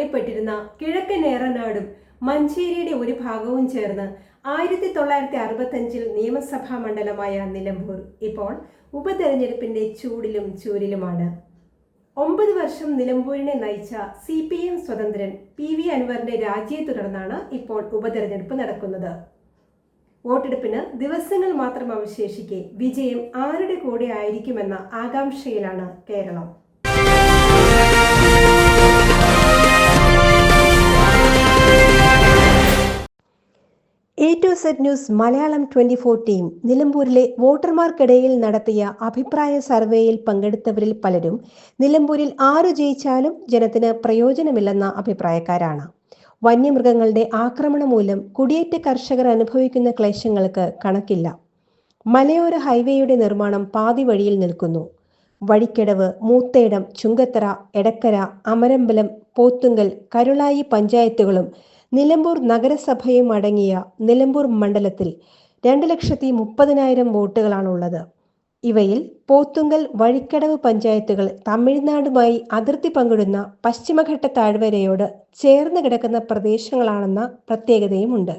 എന്നറിയപ്പെട്ടിരുന്ന കിഴക്കൻ ഏറനാടും മഞ്ചേരിയുടെ ഒരു ഭാഗവും ചേർന്ന് 1965 നിയമസഭാ മണ്ഡലമായ നിലമ്പൂർ ഇപ്പോൾ ഉപതെരഞ്ഞെടുപ്പിന്റെ ചൂടിലും ചൂരിലുമാണ്. 9 വർഷം നിലമ്പൂരിനെ നയിച്ച CPM സ്വതന്ത്രൻ PV അൻവറിന്റെ രാജിയെ തുടർന്നാണ് ഇപ്പോൾ ഉപതെരഞ്ഞെടുപ്പ് നടക്കുന്നത്. വോട്ടെടുപ്പിന് ദിവസങ്ങൾ മാത്രം അവശേഷിക്കെ വിജയം ആരുടെ കൂടെ ആയിരിക്കുമെന്ന ആകാംക്ഷയിലാണ് Keralam. A to Z news Malayalam 24 team നിലമ്പൂരിലെ വോട്ടർമാർക്കിടയിൽ നടത്തിയ അഭിപ്രായ സർവേയിൽ പങ്കെടുത്തവരിൽ പലരും നിലമ്പൂരിൽ ആരു ജയിച്ചാലും ജനത്തിന് പ്രയോജനമില്ലെന്ന അഭിപ്രായക്കാരാണ്. വന്യമൃഗങ്ങളുടെ ആക്രമണം മൂലം കുടിയേറ്റ കർഷകർ അനുഭവിക്കുന്ന ക്ലേശങ്ങൾക്ക് കണക്കില്ല. മലയോര ഹൈവേയുടെ നിർമ്മാണം പാതി വഴിയിൽ നിൽക്കുന്നു. വഴിക്കടവ്, മൂത്തേടം, ചുങ്കത്തറ, എടക്കര, അമരമ്പലം, പോത്തുങ്കൽ, കരുളായി പഞ്ചായത്തുകളും നിലമ്പൂർ നഗരസഭയും അടങ്ങിയ നിലമ്പൂർ മണ്ഡലത്തിൽ 2,30,000 വോട്ടുകളാണുള്ളത്. ഇവയിൽ പോത്തുങ്കൽ, വഴിക്കടവ് പഞ്ചായത്തുകൾ തമിഴ്നാടുമായി അതിർത്തി പങ്കിടുന്ന പശ്ചിമഘട്ട താഴ്വരയോട് ചേർന്ന് കിടക്കുന്ന പ്രദേശങ്ങളാണെന്ന പ്രത്യേകതയുമുണ്ട്.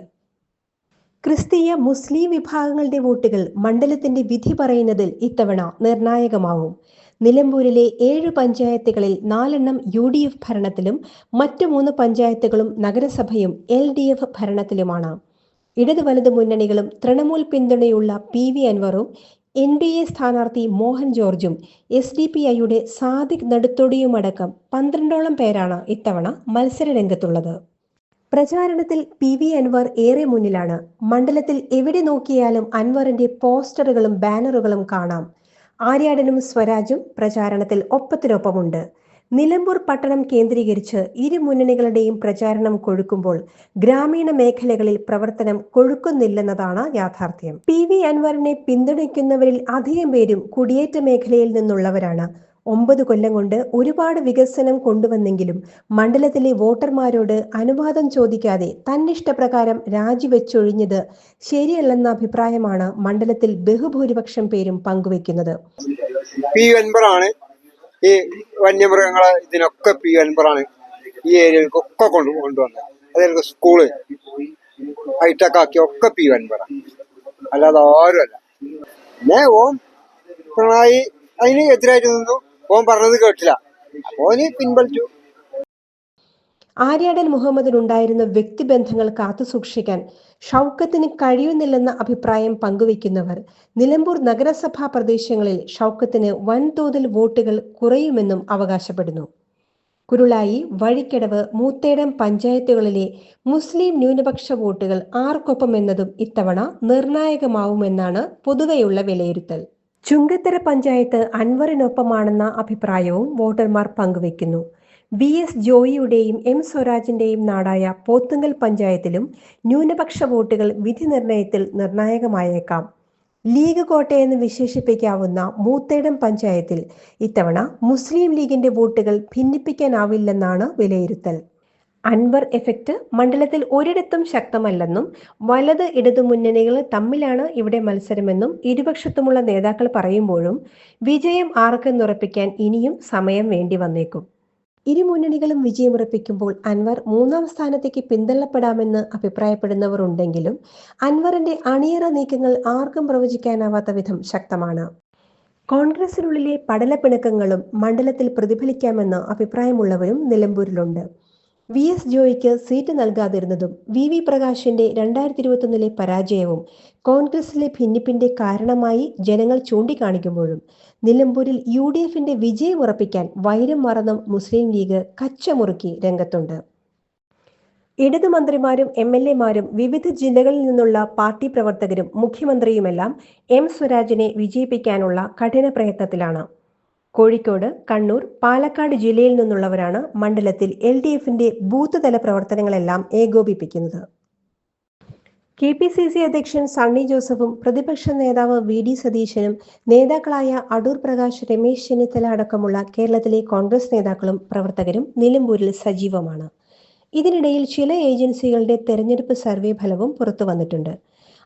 ക്രിസ്തീയ മുസ്ലിം വിഭാഗങ്ങളുടെ വോട്ടുകൾ മണ്ഡലത്തിന്റെ വിധി പറയുന്നതിൽ ഇത്തവണ നിർണായകമാവും. നിലമ്പൂരിലെ 7 പഞ്ചായത്തുകളിൽ 4 UDF ഭരണത്തിലും മറ്റു 3 പഞ്ചായത്തുകളും നഗരസഭയും LDF ഭരണത്തിലുമാണ്. ഇടത് വലത് മുന്നണികളും തൃണമൂൽ പിന്തുണയുള്ള PV അൻവറും NDA സ്ഥാനാർത്ഥി മോഹൻ ജോർജും SDPIയുടെ സാദിഖ് നടുത്തൊടിയുമടക്കം 12ഓളം പേരാണ് ഇത്തവണ മത്സരരംഗത്തുള്ളത്. പ്രചാരണത്തിൽ PV അൻവർ ഏറെ മുന്നിലാണ്. മണ്ഡലത്തിൽ എവിടെ നോക്കിയാലും അൻവറിന്റെ പോസ്റ്ററുകളും ബാനറുകളും കാണാം. ആര്യാടനും സ്വരാജും പ്രചാരണത്തിൽ ഒപ്പത്തിനൊപ്പമുണ്ട്. നിലമ്പൂർ പട്ടണം കേന്ദ്രീകരിച്ച് ഇരു മുന്നണികളുടെയും പ്രചാരണം കൊഴുക്കുമ്പോൾ ഗ്രാമീണ മേഖലകളിൽ പ്രവർത്തനം കൊഴുക്കുന്നില്ലെന്നതാണ് യാഥാർത്ഥ്യം. PV അൻവറിനെ പിന്തുണയ്ക്കുന്നവരിൽ അധികം പേരും കുടിയേറ്റ മേഖലയിൽ നിന്നുള്ളവരാണ്. 9 കൊല്ലം കൊണ്ട് ഒരുപാട് വികസനം കൊണ്ടുവന്നെങ്കിലും മണ്ഡലത്തിലെ വോട്ടർമാരോട് അനുവാദം ചോദിക്കാതെ തന്നിഷ്ടപ്രകാരം രാജിവെച്ചൊഴിഞ്ഞത് ശരിയല്ലെന്ന അഭിപ്രായമാണ് മണ്ഡലത്തിൽ ബഹുഭൂരിപക്ഷം പേരും പങ്കുവെക്കുന്നത്. PV അൻവറാണ് ഈ വന്യമൃഗങ്ങളെ ഇതിനൊക്കെ PV അൻവറാണ് ഈ ഏരിയയിലേക്കൊക്കെ കൊണ്ടുവന്നത്. അതായത് സ്കൂള് ഹൈടെക് ആക്കിയൊക്കെ PV അൻവറാണ്, അല്ലാതെ ആരുമല്ല. പിന്നെ പിണറായി അതിന് എതിരായിട്ട് നിന്നു. പറഞ്ഞത് കേട്ടില്ല, ഓന് പിൻവലിച്ചു. ആര്യാടൻ മുഹമ്മദിനുണ്ടായിരുന്ന വ്യക്തിബന്ധങ്ങൾ കാത്തുസൂക്ഷിക്കാൻ ഷൗക്കത്തിന് കഴിയുന്നില്ലെന്ന അഭിപ്രായം പങ്കുവയ്ക്കുന്നവർ നിലമ്പൂർ നഗരസഭാ പ്രദേശങ്ങളിൽ ഷൗക്കത്തിന് വൻതോതിൽ വോട്ടുകൾ കുറയുമെന്നും അവകാശപ്പെടുന്നു. കുരുളായി, വഴിക്കടവ്, മൂത്തേടം പഞ്ചായത്തുകളിലെ മുസ്ലിം ന്യൂനപക്ഷ വോട്ടുകൾ ആർക്കൊപ്പം എന്നതും ഇത്തവണ നിർണായകമാവുമെന്നാണ് പൊതുവെയുള്ള വിലയിരുത്തൽ. ചുങ്കത്തറ പഞ്ചായത്ത് അൻവറിനൊപ്പമാണെന്ന അഭിപ്രായവും വോട്ടർമാർ പങ്കുവയ്ക്കുന്നു. VS ജോയിയുടെയും M സ്വരാജിന്റെയും നാടായ പോത്തുങ്കൽ പഞ്ചായത്തിലും ന്യൂനപക്ഷ വോട്ടുകൾ വിധി നിർണയത്തിൽ നിർണായകമായേക്കാം. ലീഗ് കോട്ടയെന്ന് വിശേഷിപ്പിക്കാവുന്ന മൂത്തേടം പഞ്ചായത്തിൽ ഇത്തവണ മുസ്ലിം ലീഗിന്റെ വോട്ടുകൾ ഭിന്നിപ്പിക്കാനാവില്ലെന്നാണ് വിലയിരുത്തൽ. അൻവർ എഫക്റ്റ് മണ്ഡലത്തിൽ ഒരിടത്തും ശക്തമല്ലെന്നും വലത് ഇടതു മുന്നണികൾ തമ്മിലാണ് ഇവിടെ മത്സരമെന്നും ഇരുപക്ഷത്തുമുള്ള നേതാക്കൾ പറയുമ്പോഴും വിജയം ആർക്കെന്നുറപ്പിക്കാൻ ഇനിയും സമയം വേണ്ടി വന്നേക്കും. ഇരു മുന്നണികളും വിജയമുറപ്പിക്കുമ്പോൾ അൻവർ 3ാം സ്ഥാനത്തേക്ക് പിന്തള്ളപ്പെടാമെന്ന് അഭിപ്രായപ്പെടുന്നവർ ഉണ്ടെങ്കിലും അൻവറിന്റെ അണിയറ നീക്കങ്ങൾ ആർക്കും പ്രവചിക്കാനാവാത്ത വിധം ശക്തമാണ്. കോൺഗ്രസിനുള്ളിലെ പടലപ്പിണക്കങ്ങളും മണ്ഡലത്തിൽ പ്രതിഫലിക്കാമെന്ന് അഭിപ്രായമുള്ളവരും നിലമ്പൂരിലുണ്ട്. VS ജോയിക്ക് സീറ്റ് നൽകാതിരുന്നതും VV പ്രകാശിന്റെ 2021 പരാജയവും കോൺഗ്രസിലെ ഭിന്നിപ്പിന്റെ കാരണമായി ജനങ്ങൾ ചൂണ്ടിക്കാണിക്കുമ്പോഴും നിലമ്പൂരിൽ UDFന്റെ വിജയം ഉറപ്പിക്കാൻ വൈരം മറന്നും മുസ്ലിം ലീഗ് കച്ചമുറുക്കി രംഗത്തുണ്ട്. ഇടതു മന്ത്രിമാരും MLA മാരും വിവിധ ജില്ലകളിൽ നിന്നുള്ള പാർട്ടി പ്രവർത്തകരും മുഖ്യമന്ത്രിയുമെല്ലാം M സ്വരാജിനെ വിജയിപ്പിക്കാനുള്ള കഠിന പ്രയത്നത്തിലാണ്. കോഴിക്കോട്, കണ്ണൂർ, പാലക്കാട് ജില്ലയിൽ നിന്നുള്ളവരാണ് മണ്ഡലത്തിൽ LDFന്റെ ബൂത്ത് തല പ്രവർത്തനങ്ങളെല്ലാം ഏകോപിപ്പിക്കുന്നത്. KPCC അധ്യക്ഷൻ സണ്ണി ജോസഫും പ്രതിപക്ഷ നേതാവ് VD സതീശനും നേതാക്കളായ അടൂർ പ്രകാശ്, രമേശ് ചെന്നിത്തല അടക്കമുള്ള കേരളത്തിലെ കോൺഗ്രസ് നേതാക്കളും പ്രവർത്തകരും നിലമ്പൂരിൽ സജീവമാണ്. ഇതിനിടയിൽ ചില ഏജൻസികളുടെ തെരഞ്ഞെടുപ്പ് സർവേ ഫലവും പുറത്തു വന്നിട്ടുണ്ട്.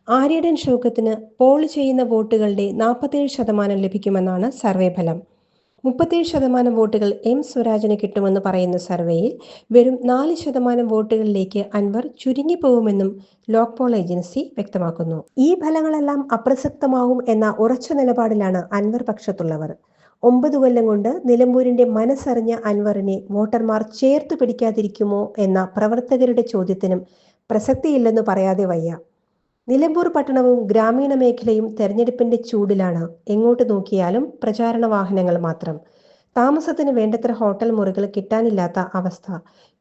ആര്യാടൻ ഷൗക്കത്തിന് പോൾ ചെയ്യുന്ന വോട്ടുകളുടെ 47% ലഭിക്കുമെന്നാണ് സർവേ ഫലം. 37% വോട്ടുകൾ എം സ്വരാജിന് കിട്ടുമെന്ന് പറയുന്ന സർവേയിൽ വെറും 4% വോട്ടുകളിലേക്ക് അൻവർ ചുരുങ്ങിപ്പോകുമെന്നും ലോക് പോൾ ഏജൻസി വ്യക്തമാക്കുന്നു. ഈ ഫലങ്ങളെല്ലാം അപ്രസക്തമാവും എന്ന ഉറച്ച നിലപാടിലാണ് അൻവർ പക്ഷത്തുള്ളവർ. 9 കൊല്ലം കൊണ്ട് നിലമ്പൂരിന്റെ മനസ്സറിഞ്ഞ അൻവറിനെ വോട്ടർമാർ ചേർത്തു പിടിക്കാതിരിക്കുമോ എന്ന പ്രവർത്തകരുടെ ചോദ്യത്തിനും പ്രസക്തിയില്ലെന്ന് പറയാതെ വയ്യ. നിലമ്പൂർ പട്ടണവും ഗ്രാമീണ മേഖലയും തെരഞ്ഞെടുപ്പിന്റെ ചൂടിലാണ്. എങ്ങോട്ട് നോക്കിയാലും പ്രചാരണ വാഹനങ്ങൾ മാത്രം. താമസത്തിന് വേണ്ടത്ര ഹോട്ടൽ മുറികൾ കിട്ടാനില്ലാത്ത അവസ്ഥ.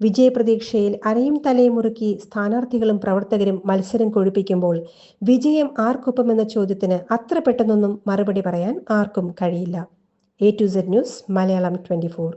വിജയപ്രതീക്ഷയിൽ അരയും തലയും മുറുക്കി സ്ഥാനാർത്ഥികളും പ്രവർത്തകരും മത്സരം കൊഴുപ്പിക്കുമ്പോൾ വിജയം ആർക്കൊപ്പമെന്ന ചോദ്യത്തിന് അത്ര പെട്ടെന്നൊന്നും മറുപടി പറയാൻ ആർക്കും കഴിയില്ല. A to Z News, Malayalam 24.